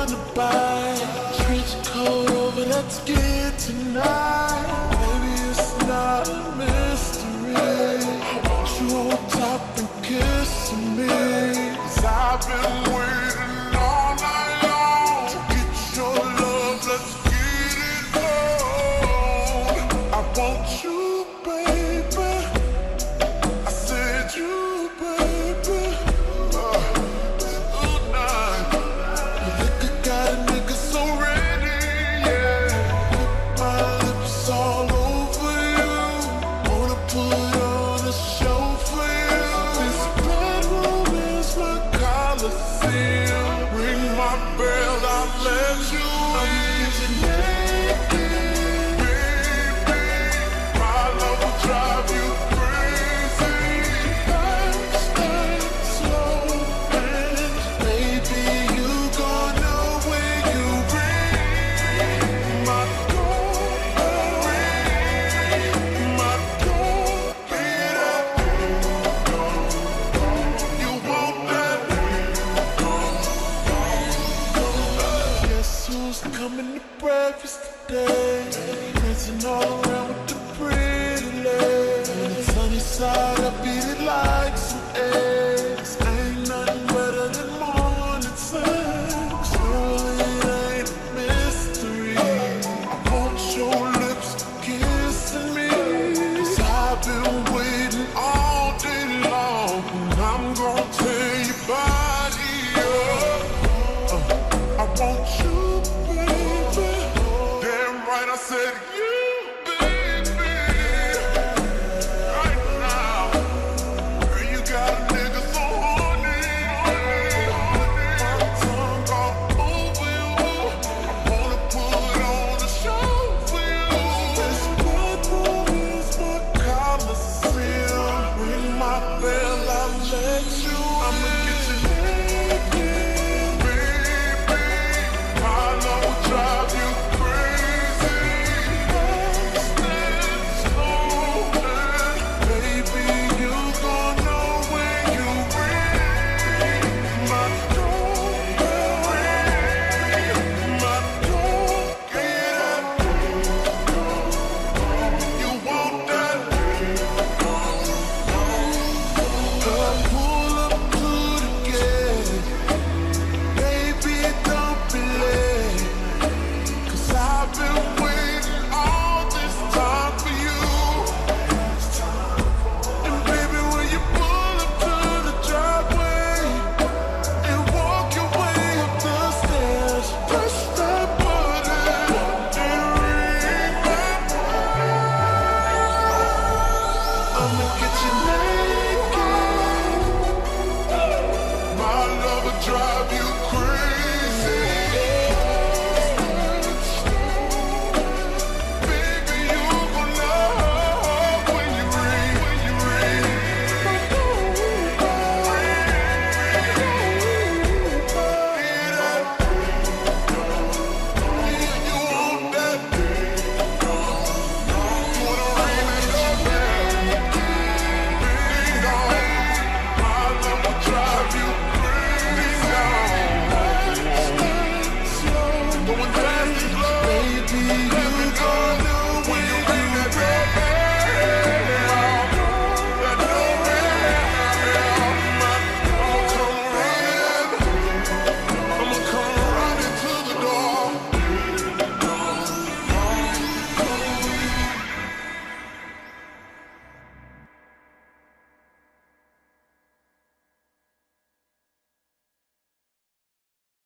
wanna buy. Trench coat over that skin tonight. Maybe it's not a mystery. I want you on top and kissing me. 'Cause I've been waiting all night long to get your love. Let's get it on. I want you, baby. I said you, baby. Tonight. The liquor got a nigga so ready, yeah. My lips all over you. Wanna put on a show for you. This bedroom is my coliseum. Ring my bell, I'll let you in. Baby, my love will drive you crazy. Fast and slow, and maybe you gon' know when you ring my doorbell. My doorbell. You want that? Guess who's coming to breakfast today? Dancing all around